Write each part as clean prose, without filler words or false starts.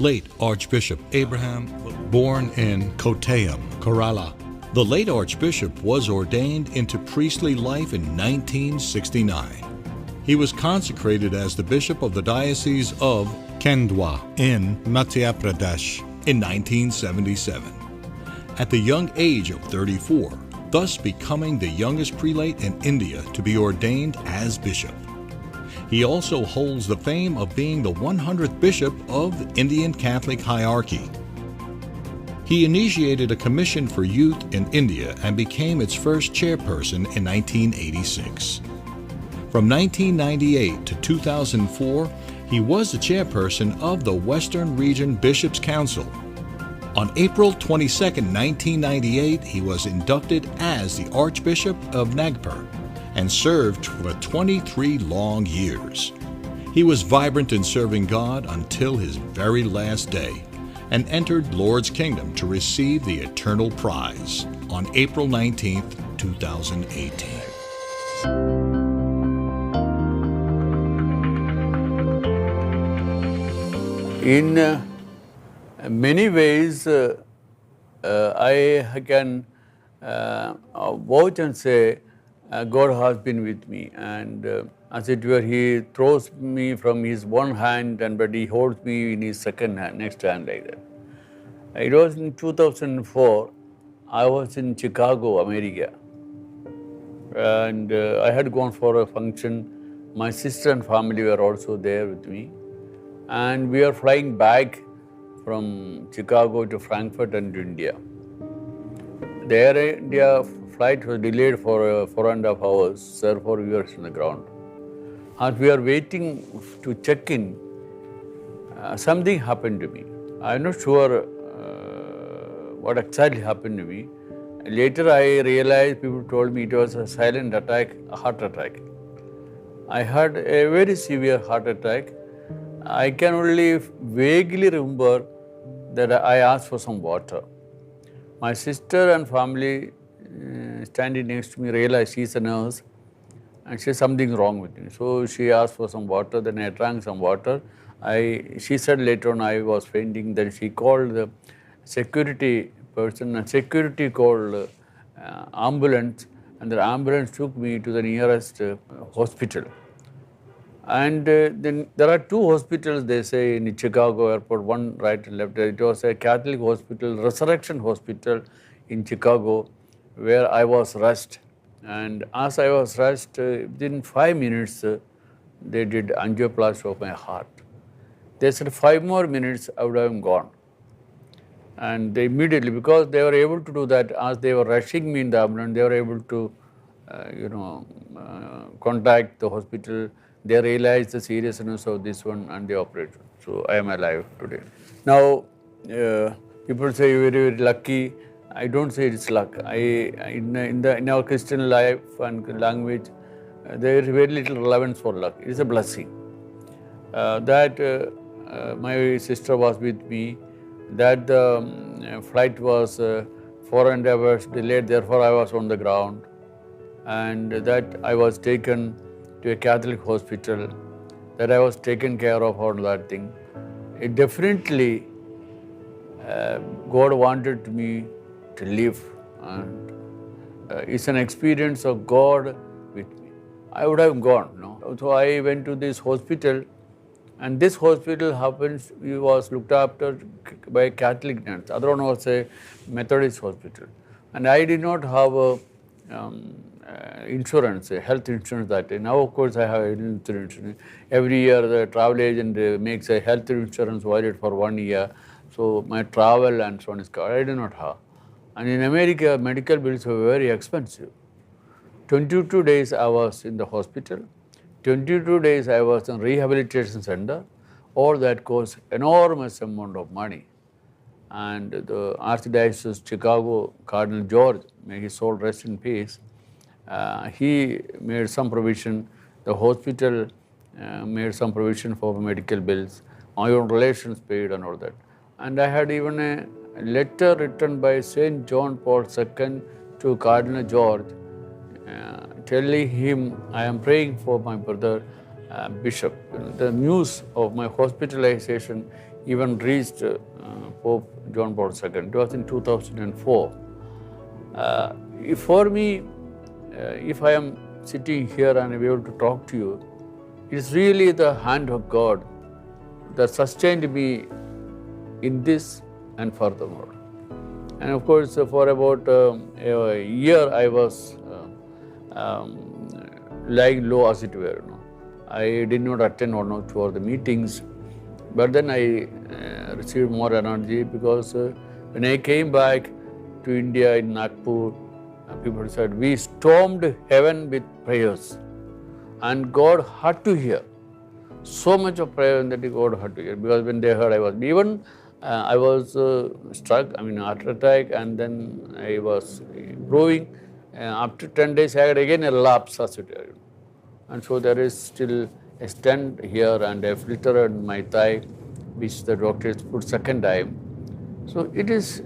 Late Archbishop Abraham, born in Kottayam, Kerala. The late Archbishop was ordained into priestly life in 1969. He was consecrated as the Bishop of the Diocese of Khandwa in Madhya Pradesh in 1977, at the young age of 34, thus becoming the youngest prelate in India to be ordained as bishop. He also holds the fame of being the 100th bishop of the Indian Catholic hierarchy. He initiated a commission for youth in India and became its first chairperson in 1986. From 1998 to 2004, he was the chairperson of the Western Region Bishops' Council. On April 22, 1998, he was inducted as the Archbishop of Nagpur and served for 23 long years. He was vibrant in serving God until his very last day and entered Lord's kingdom to receive the eternal prize on April 19, 2018. In many ways, I can vouch and say God has been with me, and as it were, He throws me from His one hand, but He holds me in His second hand, next hand like that. It was in 2004, I was in Chicago, America, and I had gone for a function. My sister and family were also there with me, and we are flying back from Chicago to Frankfurt and India. The Air India flight was delayed for 4.5 hours, therefore we were on the ground. As we are waiting to check in, something happened to me. I'm not sure what exactly happened to me. Later I realized, people told me it was a silent attack, a heart attack. I had a very severe heart attack. I can only vaguely remember that I asked for some water. My sister and family standing next to me realized she's a nurse and she said something wrong with me. So she asked for some water, then I drank some water. She said later on I was fainting, then she called the security person, and security called ambulance, and the ambulance took me to the nearest hospital. And then there are two hospitals, they say, in Chicago airport, one right and left. It was a Catholic hospital, Resurrection Hospital in Chicago, where I was rushed. And as I was rushed, within 5 minutes, they did angioplasty of my heart. They said 5 more minutes, I would have gone. And they immediately, because they were able to do that, as they were rushing me in the ambulance, they were able to, contact the hospital. They realized the seriousness of this one and they operated. So I am alive today. Now, people say you're very, very lucky. I don't say it's luck. In our Christian life and language, there is very little relevance for luck. It is a blessing. My sister was with me, that the flight was 4.5 hours delayed, therefore I was on the ground, and that I was taken to a Catholic hospital, that I was taken care of, all that thing. It definitely, God wanted me to live, and it's an experience of God with me. I would have gone, no? So I went to this hospital, and this hospital happens, it was looked after by a Catholic nurse. Other one was a Methodist hospital. And I did not have a insurance, a health insurance that day. Now, of course, I have health insurance. Every year, the travel agent makes a health insurance valid for 1 year. So my travel and so on is covered. I did not have. And in America, medical bills were very expensive. 22 days I was in the hospital. 22 days I was in rehabilitation center. All that cost enormous amount of money. And the Archdiocese of Chicago, Cardinal George, may his soul rest in peace, he made some provision. The hospital made some provision for medical bills. My own relations paid and all that. And I had even a letter written by St. John Paul II to Cardinal George, telling him, I am praying for my brother Bishop. The news of my hospitalization, even reached Pope John Paul II. It was in 2004. For me, if I am sitting here and I'm able to talk to you, it's really the hand of God that sustained me in this and furthermore. And of course, for about a year, I was lying low, as it were. I did not attend one or two of the meetings, but then I received more energy because when I came back to India in Nagpur, people said, we stormed heaven with prayers and God had to hear. So much of prayer that God had to hear, because when they heard I was struck, heart attack, and then I was improving. After 10 days, I had again a relapse, as it were. And so there is still a stent here and a filter in my thigh, which the doctors put second time. So it is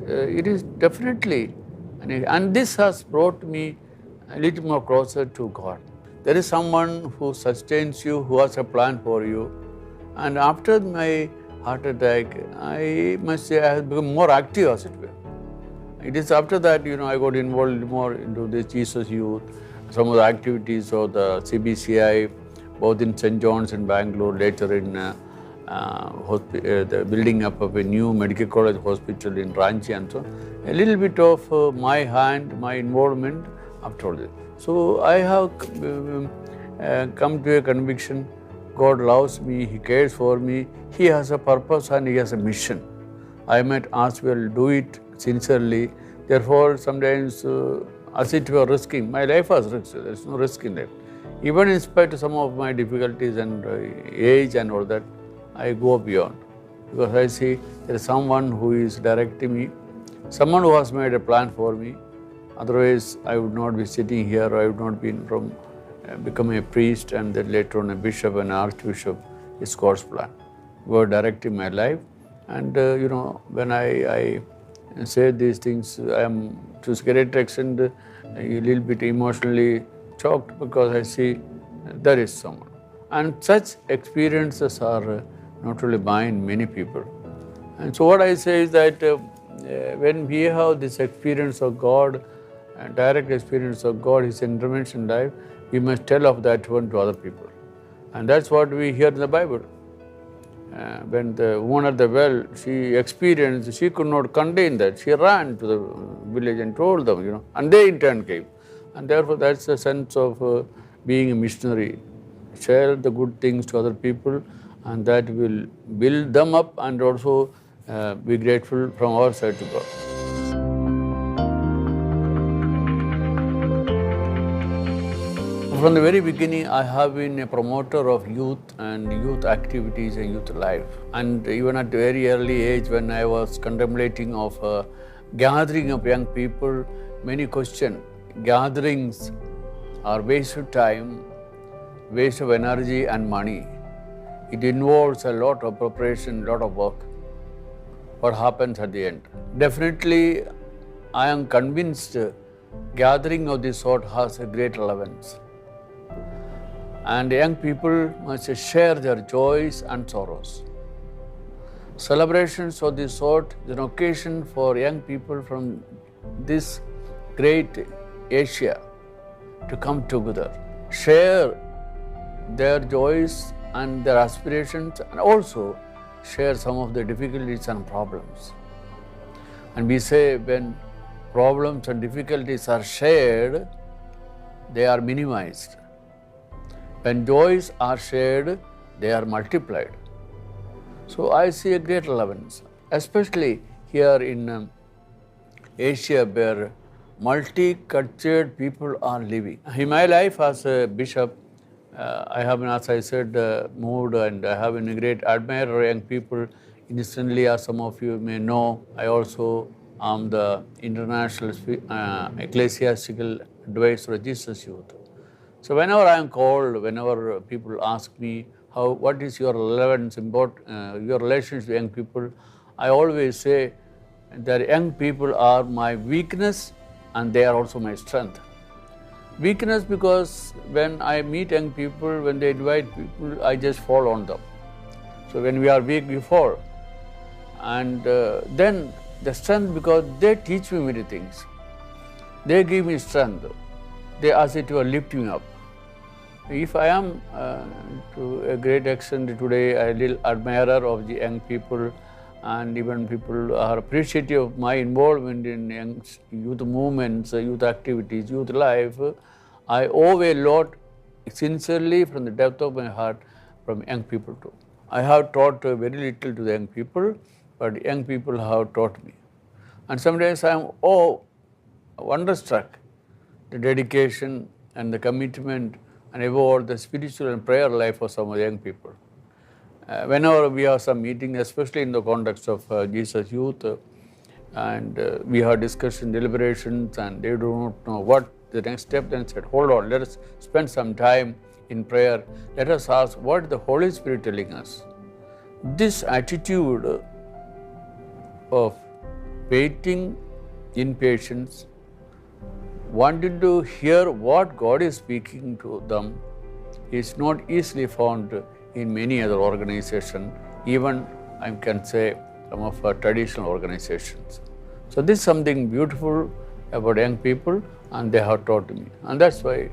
definitely, and this has brought me a little more closer to God. There is someone who sustains you, who has a plan for you. And after my heart attack, I must say I have become more active, as it were. It is after that, I got involved more into this Jesus Youth, some of the activities of the CBCI, both in St. John's in Bangalore, later in the building up of a new medical college hospital in Ranchi, and so on. A little bit of my involvement after all this. So I have come to a conviction, God loves me, He cares for me, He has a purpose and He has a mission. I might as well do it sincerely. Therefore, sometimes, as it were risking, my life was risky, there is no risk in that. Even in spite of some of my difficulties and age and all that, I go beyond. Because I see there is someone who is directing me, someone who has made a plan for me. Otherwise, I would not be sitting here, or I would not be become a priest and then later on a bishop and Archbishop. It's God's plan. God directing my life. And when I say these things, I am to a great extent a little bit emotionally choked, because I see there is someone. And such experiences are not only mine, many people. And so what I say is that when we have this experience of God, direct experience of God, His intervention in life, we must tell of that one to other people. And that's what we hear in the Bible. When the woman at the well, she could not contain that. She ran to the village and told them, and they in turn came. And therefore, that's the sense of being a missionary. Share the good things to other people, and that will build them up and also be grateful from our side to God. From the very beginning, I have been a promoter of youth and youth activities and youth life. And even at a very early age, when I was contemplating of a gathering of young people, many questioned. Gatherings are waste of time, waste of energy and money. It involves a lot of preparation, a lot of work. What happens at the end? Definitely, I am convinced gathering of this sort has a great relevance. And young people must share their joys and sorrows. Celebrations of this sort is an occasion for young people from this great Asia to come together, share their joys and their aspirations, and also share some of the difficulties and problems. And we say when problems and difficulties are shared, they are minimized. When joys are shared, they are multiplied. So I see a great relevance, especially here in Asia, where multicultural people are living. In my life as a bishop, I have been, as I said, moved, and I have been a great admirer of young people. Instantly, as some of you may know, I also am the international ecclesiastical advisor of Jesus Youth. So whenever I am called, whenever people ask me, what is your relevance, your relations with young people, I always say that young people are my weakness and they are also my strength. Weakness because when I meet young people, when they invite people, I just fall on them. So when we are weak, we fall. And then the strength, because they teach me many things. They give me strength. They, as it were, lift me up. If I am to a great extent today a little admirer of the young people, and even people are appreciative of my involvement in young youth movements, youth activities, youth life, I owe a lot sincerely from the depth of my heart from young people too. I have taught very little to the young people, but young people have taught me. And sometimes I am wonderstruck the dedication and the commitment and above all the spiritual and prayer life of some of the young people. Whenever we have some meeting, especially in the context of Jesus Youth, and we have discussion, deliberations, and they do not know what the next step, then said, hold on, let us spend some time in prayer. Let us ask what the Holy Spirit telling us. This attitude of waiting in patience, wanting to hear what God is speaking to them, is not easily found in many other organizations, even I can say some of our traditional organizations. So this is something beautiful about young people, and they have taught me. And that's why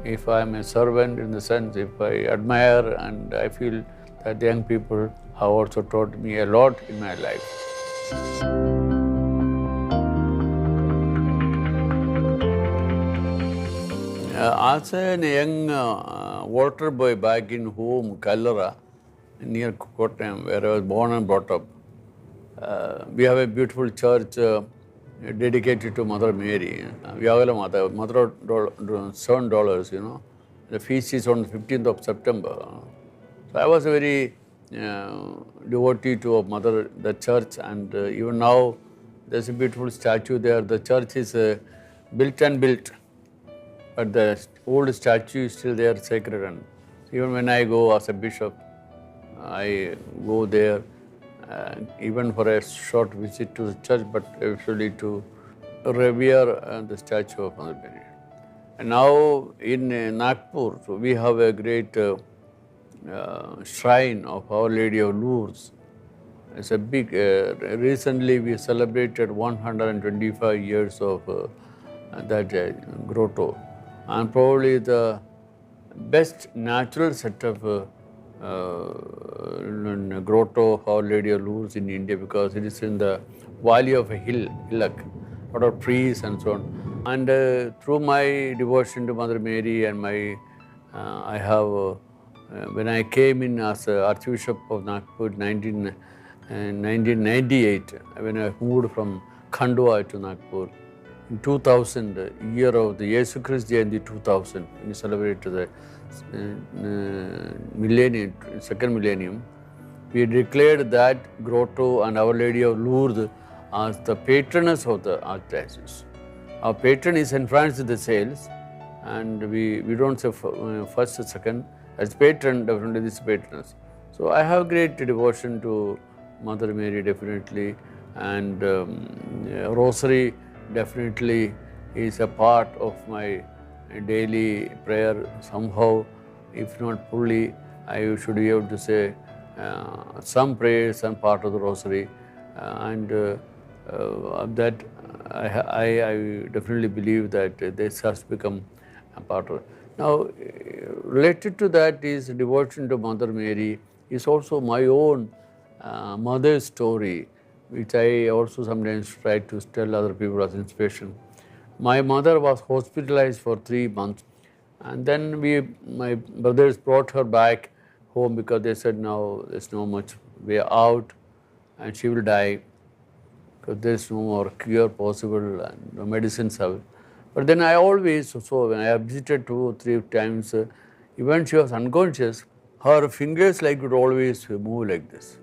if I am a servant, in the sense, if I admire and I feel that the young people have also taught me a lot in my life. As a young water boy back in home, Kallara, near Kottayam, where I was born and brought up, we have a beautiful church dedicated to Mother Mary. Vyagala Mata, Mother of $7, you know. The feast is on the 15th of September. So I was a very devotee to Mother, the church, and even now there's a beautiful statue there. The church is built and built, but the old statue is still there, sacred. And even when I go as a bishop, I go there, even for a short visit to the church, but usually to revere the statue of Mother Mary. And now in Nagpur, so we have a great shrine of Our Lady of Lourdes. It's a big, recently we celebrated 125 years of that grotto. And probably the best natural set of grotto of Our Lady of Lourdes in India, because it is in the valley of a hillock, lot of trees and so on. And through my devotion to Mother Mary and my, I have, when I came in as Archbishop of Nagpur in 1998, when I moved from Khandwa to Nagpur, in 2000, year of the Yesu Christ Jayanti 2000, we celebrated the millennium, second millennium, we declared that grotto and Our Lady of Lourdes as the patroness of the Archdiocese. Our patron is St. Francis de Sales, and we don't say first or second. As patron, definitely this patroness. So I have great devotion to Mother Mary, definitely, and Rosary definitely is a part of my daily prayer somehow, if not fully. I should be able to say some prayers, some part of the Rosary, and that I definitely believe that this has become a part of it. Now, related to that is devotion to Mother Mary is also my own mother's story, which I also sometimes try to tell other people as inspiration. My mother was hospitalized for 3 months, and then my brothers brought her back home because they said, now there's no much way out and she will die because there's no more cure possible and no medicines have. But then I always, so when I visited 2 or 3 times, even she was unconscious, her fingers would always move like this,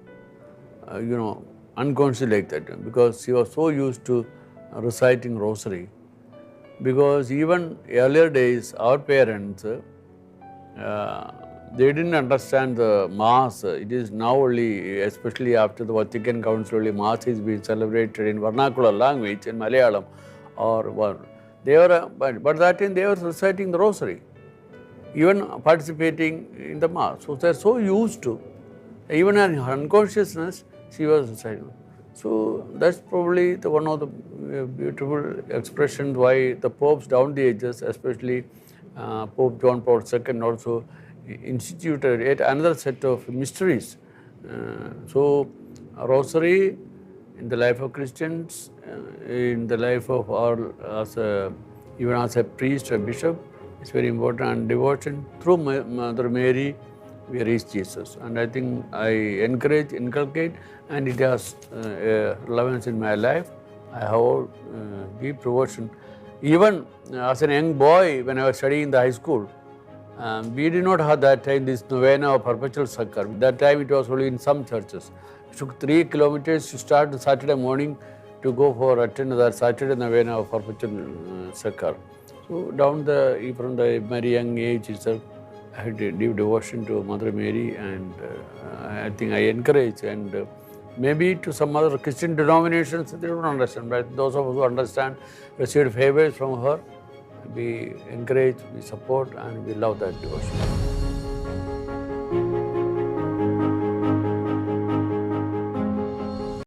unconscious like that, because she was so used to reciting Rosary. Because even earlier days, our parents, they didn't understand the Mass. It is now only, especially after the Vatican Council, only Mass is being celebrated in vernacular language, in Malayalam, or they were, but that time they were reciting the Rosary, even participating in the Mass. So they're so used to, even in her unconsciousness, she was reciting. So that's probably one of the beautiful expressions why the popes down the ages, especially Pope John Paul II, also instituted yet another set of mysteries. So Rosary in the life of Christians, in the life of all, even as a priest or bishop, is very important. And devotion through Mother Mary, we reach Jesus. And I think I inculcate, and it has relevance in my life. I have deep devotion. Even as a young boy, when I was studying in the high school, we did not have that time this novena or perpetual succor. That time it was only in some churches. It took 3 kilometers to start the Saturday morning to go for attend the Saturday novena of perpetual succor. So from the very young age itself, I had a deep devotion to Mother Mary, and I think I encourage, and maybe to some other Christian denominations they don't understand, but those of us who understand, received favors from her, we encourage, we support, and we love that devotion.